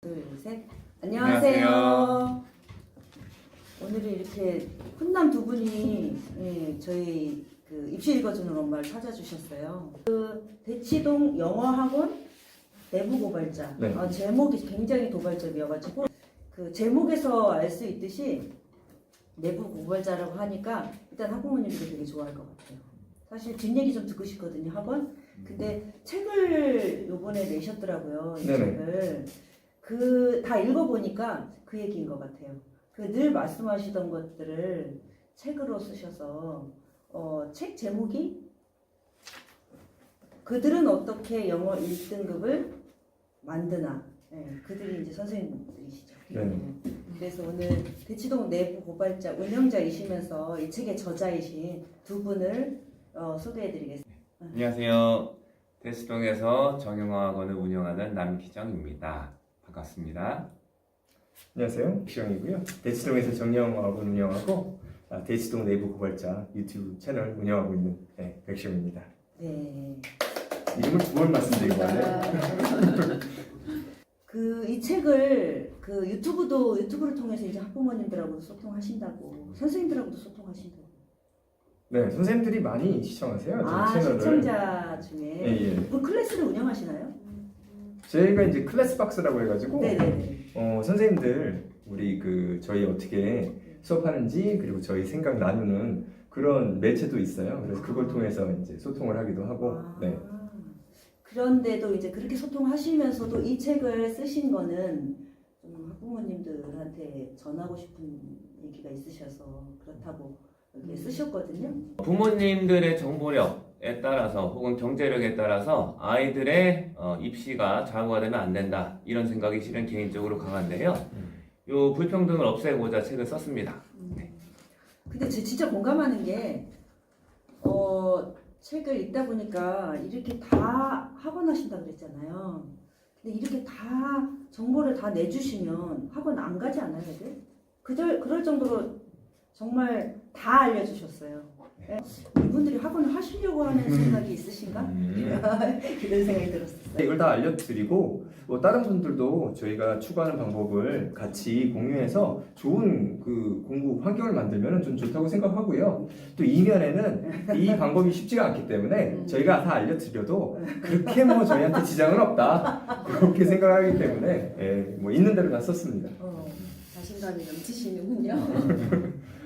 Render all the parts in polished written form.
둘, 셋. 안녕하세요. 오늘은 이렇게 훈남 두 분이 저희 그 입시 읽어주는 엄마를 찾아주셨어요. 그 대치동 영어학원 내부 고발자. 네. 제목이 굉장히 도발적이어가지고 그 제목에서 알 수 있듯이 내부 고발자라고 하니까 일단 학부모님들이 되게 좋아할 것 같아요. 사실 뒷얘기 좀 듣고 싶거든요, 학원. 근데 책을 요번에 내셨더라고요, 이 네네. 책을. 그 다 읽어보니까 그 얘기인 것 같아요. 그 늘 말씀하시던 것들을 책으로 쓰셔서 책 제목이 그들은 어떻게 영어 1등급을 만드나. 그들이 이제 선생님들이시죠. 네. 그래서 오늘 대치동 내부 고발자 운영자이시면서 이 책의 저자이신 두 분을 소개해드리겠습니다. 안녕하세요. 대치동에서 정영어학원을 운영하는 남기정입니다. 반갑습니다. 안녕하세요. 기영이고요. 대치동에서 정영학원 운영하고 대치동 내부 고발자 유튜브 채널 운영하고 있는 백시영입니다. 네. 이름을 두 번 말씀드리고 왔네요. 이 책을 유튜브를 통해서 이제 학부모님들하고 소통하신다고, 선생님들하고도 소통하신다고. 네, 선생님들이 많이 시청하세요. 저희 채널을. 시청자 중에. 예. 그 클래스를 운영하시나요? 저희가 이제 클래스박스라고 해가지고 네네네. 선생님들 우리 저희 어떻게 수업하는지 그리고 저희 생각 나누는 그런 매체도 있어요. 그래서 그걸 통해서 이제 소통을 하기도 하고. 네. 그런데도 이제 그렇게 소통하시면서도 이 책을 쓰신 거는 좀 학부모님들한테 전하고 싶은 얘기가 있으셔서 그렇다고 이렇게 쓰셨거든요. 부모님들의 정보력에 따라서 혹은 경제력에 따라서 아이들의 입시가 좌우가 되면 안 된다. 이런 생각이 실은 개인적으로 강한데요. 요 불평등을 없애고자 책을 썼습니다. 근데 제 진짜 공감하는 게 책을 읽다 보니까 이렇게 다 학원 하신다 그랬잖아요. 근데 이렇게 다 정보를 다 내주시면 학원 안 가지 않아요, 애들? 그럴 정도로 정말 다 알려주셨어요. 이분들이 학원을 하시려고 하는 생각이 있으신가? 이런 생각이 들었어요. 이걸 다 알려드리고 다른 분들도 저희가 추구하는 방법을 같이 공유해서 좋은 공부 환경을 만들면 좀 좋다고 생각하고요. 또 이면에는 이 방법이 쉽지가 않기 때문에 저희가 다 알려드려도 그렇게 저희한테 지장은 없다 그렇게 생각하기 때문에 있는 대로 다 썼습니다. 자신감이 넘치시는군요.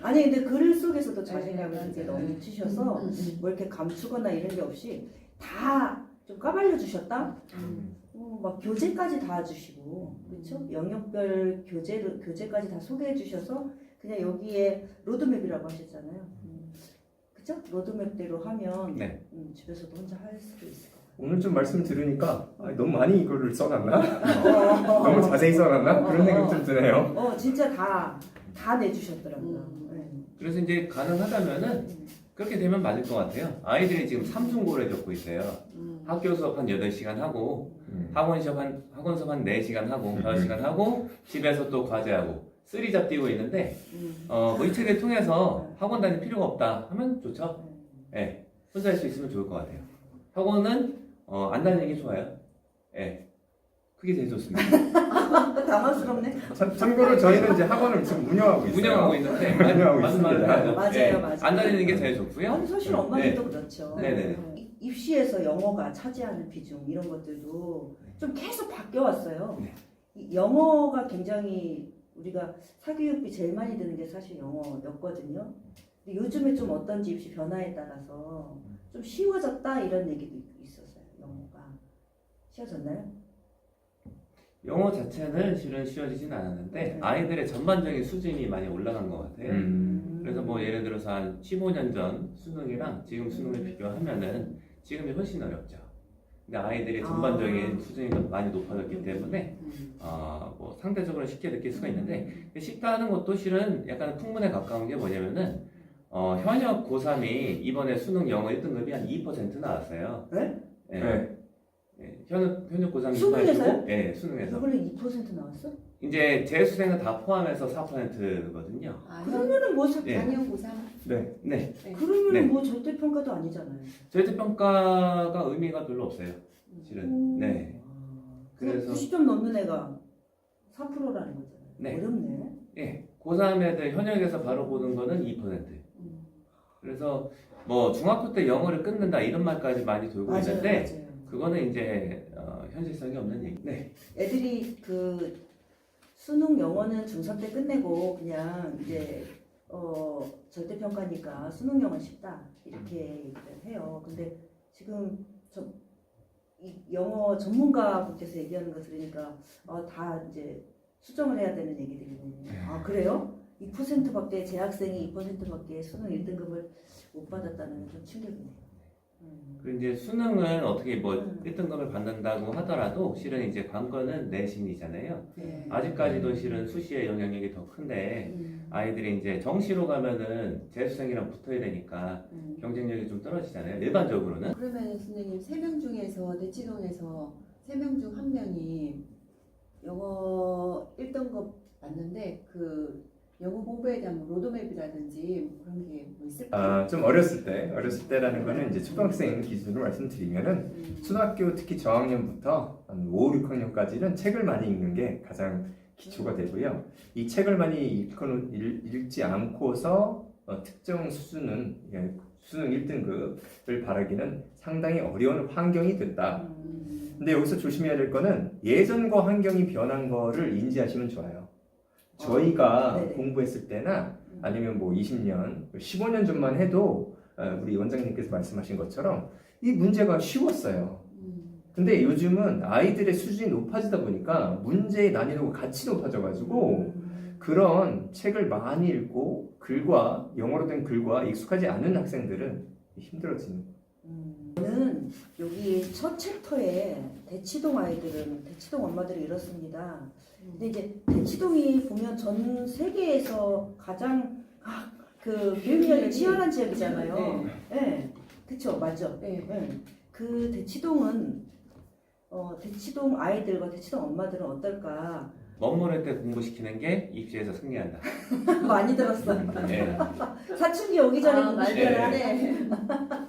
아니 근데 글 속에서도 자신감이 이제 넘치셔서 뭐 이렇게 감추거나 이런 게 없이 다 좀 까발려 주셨다. 막 교재까지 다 주시고, 그렇죠? 영역별 교재까지 다 소개해 주셔서 그냥 여기에 로드맵이라고 하셨잖아요. 그렇죠? 로드맵대로 하면 네. 집에서도 혼자 할 수도 있을 것 같아요. 오늘 좀 말씀 들으니까 너무 많이 이거를 써놨나? 너무 자세히 써놨나? 그런 생각 좀 드네요. 진짜 다 내주셨더라고요. 그래서 이제 가능하다면은 그렇게 되면 맞을 것 같아요. 아이들이 지금 삼중고를 겪고 있어요. 학교 수업 한 8시간 하고 학원 수업 한 4시간 하고 5시간 하고 집에서 또 과제하고 쓰리잡 뛰고 있는데 이 책을 통해서 학원 다닐 필요가 없다 하면 좋죠. 네, 혼자 할 수 있으면 좋을 것 같아요. 학원은 안 다니는 게 좋아요. 네, 그게 제일 좋습니다. 당황스럽네. 참고로 저희는 이제 학원을 지금 운영하고 있어요. 운영하고 있는데 운영하고 맞는 말을 있습니다. 해야죠. 맞아요, 네, 맞아요. 안 다니는 게 제일 좋고요. 아니, 사실 엄마들도 그렇죠. 네네. 입시에서 영어가 차지하는 비중 이런 것들도 좀 계속 바뀌어왔어요. 네. 이 영어가 굉장히 우리가 사교육비 제일 많이 드는 게 사실 영어였거든요. 근데 요즘에 좀 어떤지 입시 변화에 따라서 좀 쉬워졌다 이런 얘기도 있었어요. 영어가 쉬워졌나요? 영어 자체는 실은 쉬워지진 않았는데 아이들의 전반적인 수준이 많이 올라간 것 같아요. 그래서 예를 들어서 한 15년 전 수능이랑 지금 수능을 비교하면은 지금이 훨씬 어렵죠. 근데 아이들의 전반적인 수준이 많이 높아졌기 때문에 상대적으로 쉽게 느낄 수가 있는데 쉽다는 것도 실은 약간 풍문에 가까운 게 뭐냐면은 현역 고3이 이번에 수능 영어 1등급이 한 2% 나왔어요. 네? 네. 현역 고3이 수능에서요? 네, 수능에서. 원래 2% 나왔어? 이제 재수생은 다 포함해서 4%거든요. 그러면은 뭐 네. 작년 고3. 네. 네. 그러면은 네. 뭐 절대평가도 아니잖아요. 절대평가가 의미가 별로 없어요. 실은. 네. 그래서 90점 넘는 애가 4%라는 거잖아요. 네. 어렵네. 예, 고3 애들 현역에서 바로 보는 거는 2%. 그래서 뭐 중학교 때 영어를 끊는다 이런 말까지 많이 돌고 있는데 맞아요. 그거는 이제 현실성이 없는 얘기. 네. 애들이 그 수능 영어는 중3 때 끝내고 그냥 이제 절대평가니까 수능 영어 쉽다 이렇게 얘기를 해요. 근데 지금 이 영어 전문가분께서 얘기하는 거 들으니까 다 이제 수정을 해야 되는 얘기들이네요. 아 그래요? 2%밖에 재학생이 2%밖에 수능 1등급을 못 받았다는 건 좀 충격이네요. 그리고 이제 수능은 어떻게 뭐 1등급을 받는다고 하더라도 실은 이제 관건은 내신이잖아요. 네. 아직까지도 실은 수시의 영향력이 더 큰데 아이들이 이제 정시로 가면은 재수생이랑 붙어야 되니까 경쟁력이 좀 떨어지잖아요. 일반적으로는. 그러면 선생님 3명 중에서 대치동에서 3명 중 1명이 영어 1등급 맞는데 그 영어 공부에 대한 뭐 로드맵이라든지 그런 게 뭐 있을까요? 좀 어렸을 때라는 거는 이제 초등학생 기준으로 말씀드리면은 초등학교 특히 저학년부터 한 5, 6학년까지는 책을 많이 읽는 게 가장 기초가 되고요. 이 책을 많이 읽지 않고서 특정 수능 1등급을 바라기는 상당히 어려운 환경이 됐다. 근데 여기서 조심해야 될 거는 예전과 환경이 변한 거를 인지하시면 좋아요. 저희가 네네. 공부했을 때나 아니면 뭐 20년, 15년 전만 해도 우리 원장님께서 말씀하신 것처럼 이 문제가 쉬웠어요. 근데 요즘은 아이들의 수준이 높아지다 보니까 문제의 난이도가 같이 높아져가지고 그런 책을 많이 읽고 영어로 된 글과 익숙하지 않은 학생들은 힘들어지는 거예요. 저는 여기 첫 챕터에 대치동 엄마들이 이렇습니다. 근데 이제 대치동이 보면 전 세계에서 가장 그 교육열이 치열한 지역이잖아요. 네, 그쵸, 맞죠. 네. 그 대치동은 대치동 아이들과 대치동 엄마들은 어떨까? 멋모를 때 공부시키는 게 입시에서 승리한다. 많이 들었어. 네. 사춘기 오기 전에 말들 네. 하네.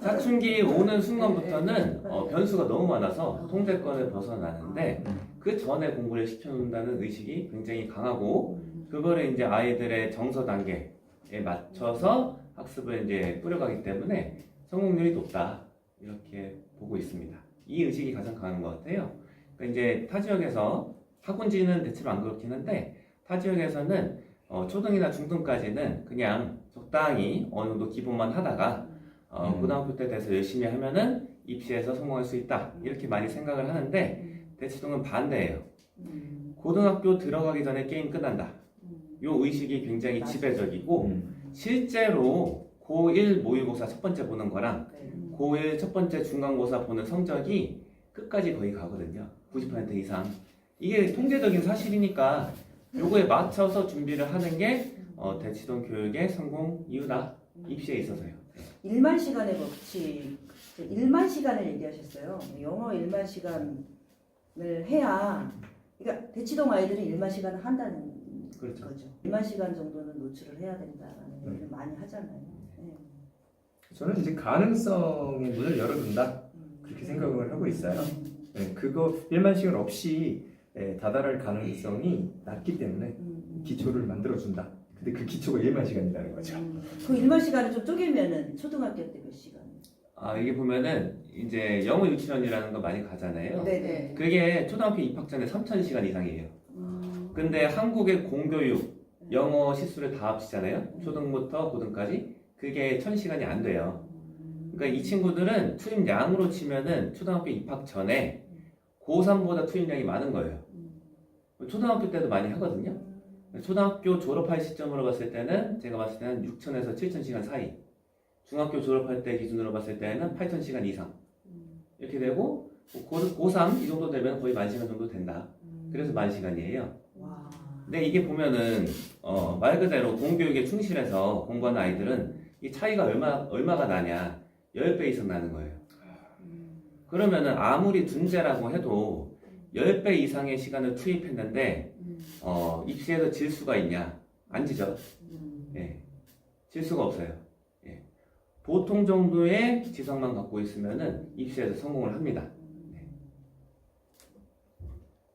사춘기 오는 순간부터는 변수가 너무 많아서 통제권을 벗어나는데 그 전에 공부를 시켜놓는다는 의식이 굉장히 강하고 그거를 이제 아이들의 정서 단계에 맞춰서 학습을 이제 뿌려가기 때문에 성공률이 높다 이렇게 보고 있습니다. 이 의식이 가장 강한 것 같아요. 그러니까 이제 타 지역에서 학군지는 대체로 안 그렇긴 한데 타 지역에서는 초등이나 중등까지는 그냥 적당히 어느 정도 기본만 하다가 고등학교 때 돼서 열심히 하면은 입시에서 성공할 수 있다 이렇게 많이 생각을 하는데 대치동은 반대예요. 고등학교 들어가기 전에 게임 끝난다. 요 의식이 굉장히 지배적이고 실제로 고1 모의고사 첫 번째 보는 거랑 고1 첫 번째 중간고사 보는 성적이 끝까지 거의 가거든요. 90% 이상. 이게 통계적인 사실이니까 요거에 맞춰서 준비를 하는 게 대치동 교육의 성공 이유다. 입시에 있어서요. 일만 시간의 법칙, 일만 시간을 얘기하셨어요. 영어 1만 시간을 해야, 그러니까 대치동 아이들은 1만 시간을 한다는 그렇죠. 거죠. 1만 시간 정도는 노출을 해야 된다라는 얘기를 많이 하잖아요. 네. 저는 이제 가능성의 문을 열어둔다 그렇게 생각을 하고 있어요. 네, 그거 1만 시간 없이 다다를 가능성이 낮기 때문에 기초를 만들어준다. 근데 그 기초가 1만 시간이라는 거죠. 그 1만 시간을 좀 쪼개면은 초등학교 때 몇 시간? 이게 보면은 이제 영어 유치원이라는 거 많이 가잖아요. 네네. 그게 초등학교 입학 전에 3,000시간 이상이에요. 근데 한국의 공교육 영어 시수를 다 합치잖아요. 초등부터 고등까지 그게 1,000시간이 안 돼요. 그러니까 이 친구들은 투입량으로 치면은 초등학교 입학 전에 고3보다 투입량이 많은 거예요. 초등학교 때도 많이 하거든요. 초등학교 졸업할 시점으로 봤을 때는 제가 봤을 때는 6,000에서 7,000시간 사이. 중학교 졸업할 때 기준으로 봤을 때는 8,000시간 이상. 이렇게 되고 고3 이 정도 되면 거의 10,000시간 정도 된다. 그래서 10,000시간이에요. 와. 근데 이게 보면은 말 그대로 공교육에 충실해서 공부하는 아이들은 이 차이가 얼마가 나냐 10배 이상 나는 거예요. 그러면은 아무리 둔재라고 해도 10배 이상의 시간을 투입했는데 입시에서 질 수가 있냐? 안 지죠. 예. 질 수가 없어요. 예. 보통 정도의 지성만 갖고 있으면은 입시에서 성공을 합니다.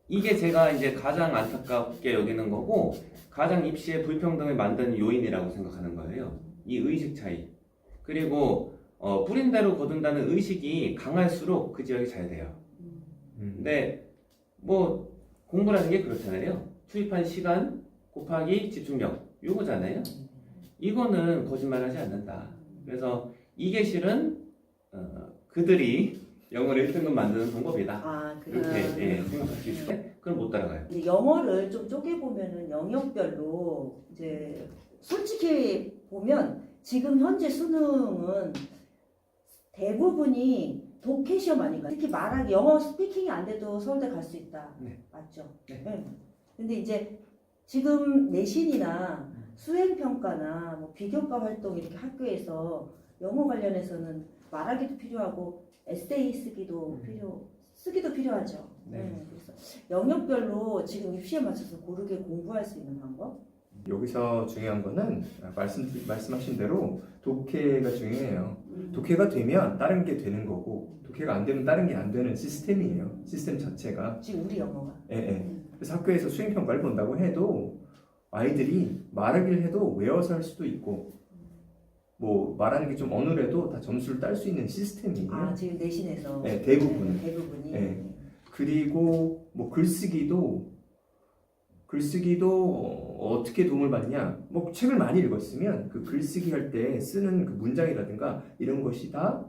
이게 제가 이제 가장 안타깝게 여기는 거고 가장 입시의 불평등을 만드는 요인이라고 생각하는 거예요. 이 의식 차이. 그리고 뿌린 대로 거둔다는 의식이 강할수록 그 지역이 잘 돼요. 근데 뭐 공부라는 게 그렇잖아요. 투입한 시간 곱하기 집중력 요거잖아요. 이거는 거짓말하지 않는다. 그래서 이게 실은 그들이 영어를 1등급 만드는 방법이다. 아, 이렇게 예, 생각할 수 있을 때 그럼 못 따라가요. 이제 영어를 좀 쪼개보면은 영역별로 이제 솔직히 보면 지금 현재 수능은 대부분이 독해 시험 아닌가요? 특히 말하기 영어 스피킹이 안 돼도 서울대 갈 수 있다. 네. 맞죠? 네. 근데 이제 지금 내신이나 수행평가나 뭐 비교과 활동 이렇게 학교에서 영어 관련해서는 말하기도 필요하고 에세이 쓰기도 필요하죠. 네. 그래서 영역별로 지금 입시에 맞춰서 고르게 공부할 수 있는 방법? 여기서 중요한 거는 말씀하신 대로 독해가 중요해요. 독해가 되면 다른 게 되는 거고 독해가 안 되면 다른 게 안 되는 시스템이에요. 시스템 자체가. 지금 우리 영어가. 예, 예. 그래서 학교에서 수행평가를 본다고 해도 아이들이 말하기를 해도 외워서 할 수도 있고 뭐 말하는 게 좀 어눌해도 다 점수를 딸 수 있는 시스템이에요. 아, 지금 내신에서. 네, 대부분은. 대부분이. 네. 그리고 뭐 글쓰기도 어떻게 도움을 받냐? 뭐 책을 많이 읽었으면 그 글쓰기 할 때 쓰는 그 문장이라든가 이런 것이 다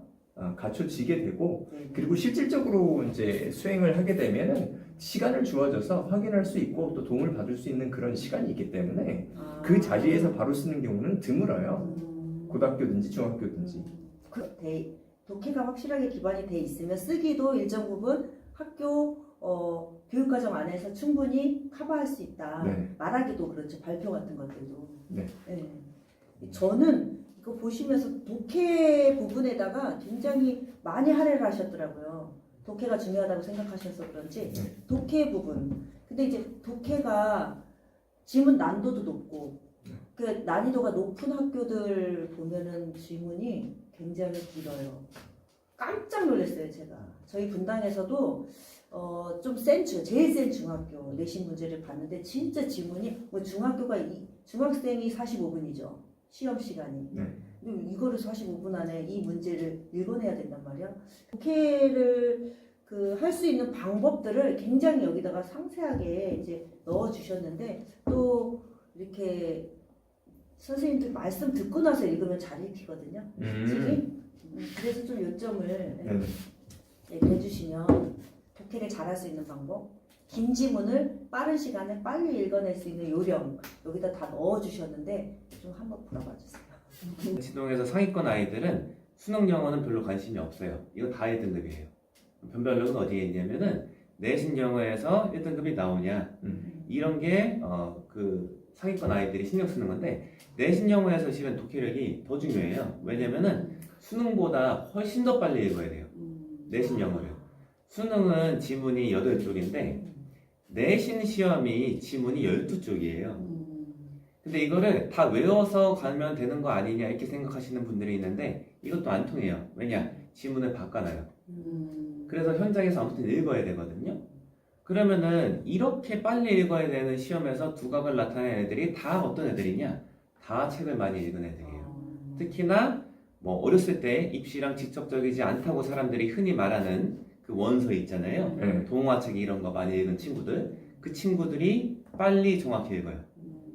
갖춰지게 되고 네. 그리고 실질적으로 이제 수행을 하게 되면은 시간을 주어져서 확인할 수 있고 또 도움을 받을 수 있는 그런 시간이 있기 때문에 아. 그 자리에서 바로 쓰는 경우는 드물어요. 음. 고등학교든지 중학교든지. 독해가 확실하게 기반이 돼 있으면 쓰기도 일정 부분 학교 교육과정 안에서 충분히 커버할 수 있다. 네. 말하기도 그렇죠. 발표 같은 것들도. 네. 저는 이거 보시면서 독해 부분에다가 굉장히 많이 할애를 하셨더라고요. 독해가 중요하다고 생각하셔서 그런지 네. 독해 부분. 근데 이제 독해가 지문 난도도 높고 그 난이도가 높은 학교들 보면은 지문이 굉장히 길어요. 깜짝 놀랐어요, 제가. 저희 분당에서도 좀 제일 센 중학교 내신 문제를 봤는데 진짜 지문이 뭐 중학생이 45분이죠. 시험 시간이. 네. 그리고 이거를 45분 안에 이 문제를 읽어내야 된단 말이야. 독해를 할 수 있는 방법들을 굉장히 여기다가 상세하게 이제 넣어 주셨는데 또 이렇게 선생님들 말씀 듣고 나서 읽으면 잘 읽히거든요. 솔직히. 그래서 좀 요점을 네. 얘기해 주시면 독해를 잘할 수 있는 방법, 긴 지문을 빠른 시간에 빨리 읽어낼 수 있는 요령 여기다 다 넣어 주셨는데 좀 한번 풀어봐 주세요. 지동에서 상위권 아이들은 수능 영어는 별로 관심이 없어요. 이거 다 1등급이에요. 변별력은 어디에 있냐면은 내신 영어에서 1등급이 나오냐 이런 게 그 상위권 아이들이 신경 쓰는 건데 내신 영어에서 실은 독해력이 더 중요해요. 왜냐면은 수능보다 훨씬 더 빨리 읽어야 돼요. 내신 영어를. 수능은 지문이 8쪽인데 내신 시험이 지문이 12쪽이에요. 근데 이거를 다 외워서 가면 되는 거 아니냐 이렇게 생각하시는 분들이 있는데 이것도 안 통해요. 왜냐? 지문을 바꿔놔요. 그래서 현장에서 아무튼 읽어야 되거든요. 그러면은 이렇게 빨리 읽어야 되는 시험에서 두각을 나타내는 애들이 다 어떤 애들이냐? 다 책을 많이 읽은 애들이에요. 특히나 뭐 어렸을 때 입시랑 직접적이지 않다고 사람들이 흔히 말하는 그 원서 있잖아요. 네. 동화책 이런 거 많이 읽은 친구들. 그 친구들이 빨리 정확히 읽어요.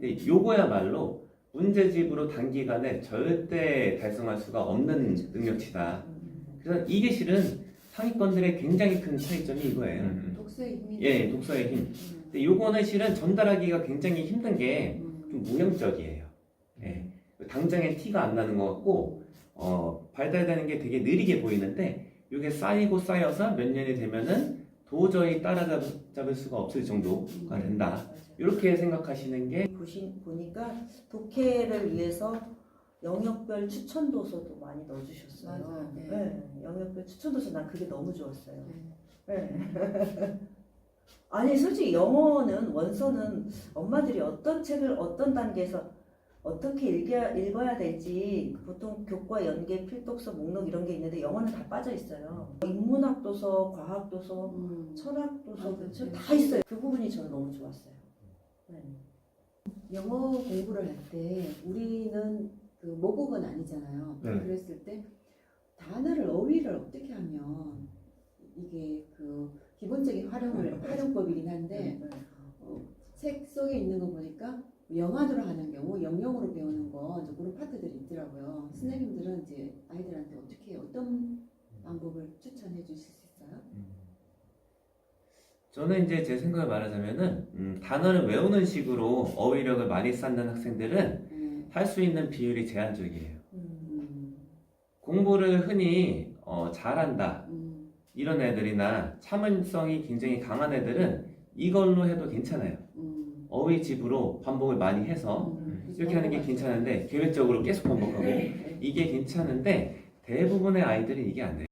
근데 요거야말로 문제집으로 단기간에 절대 달성할 수가 없는 능력치다. 그래서 이게 실은 상위권들의 굉장히 큰 차이점이 이거예요. 독서의 힘이. 예, 독서의 힘. 근데 요거는 실은 전달하기가 굉장히 힘든 게 좀 무형적이에요. 예. 당장에 티가 안 나는 것 같고 발달되는 게 되게 느리게 보이는데 이게 쌓이고 쌓여서 몇 년이 되면은 도저히 따라잡을 수가 없을 정도가 된다. 이렇게 생각하시는 게 보니까 독해를 위해서 영역별 추천 도서도 많이 넣어주셨어요. 맞아요. 네. 네, 영역별 추천 도서 난 그게 너무 좋았어요. 네. 아니 솔직히 영어는 원서는 엄마들이 어떤 책을 어떤 단계에서 어떻게 읽어야 될지 보통 교과, 연계, 필독서, 목록 이런 게 있는데 영어는 다 빠져 있어요. 인문학 도서, 과학 도서, 철학 도서 아, 그렇죠. 다 있어요. 그 부분이 저는 너무 좋았어요. 네. 영어 공부를 할 때 우리는 그 모국은 아니잖아요. 네. 그랬을 때 단어를 어휘를 어떻게 하면 이게 그 기본적인 활용법이긴 한데 책 속에 있는 거 보니까 영안으로 하는 경우 영영으로 배우는 거 이제 그런 파트들이 있더라고요. 선생님들은 이제 아이들한테 어떻게 어떤 방법을 추천해 주실 수 있어요? 저는 이제 제 생각을 말하자면은 단어를 외우는 식으로 어휘력을 많이 쌓는 학생들은 할 수 있는 비율이 제한적이에요. 공부를 흔히 잘한다 이런 애들이나 참을성이 굉장히 강한 애들은 이걸로 해도 괜찮아요. 어휘집으로 반복을 많이 해서 이렇게 하는 게 괜찮은데 계획적으로 계속 반복하고 이게 괜찮은데 대부분의 아이들이 이게 안 돼요.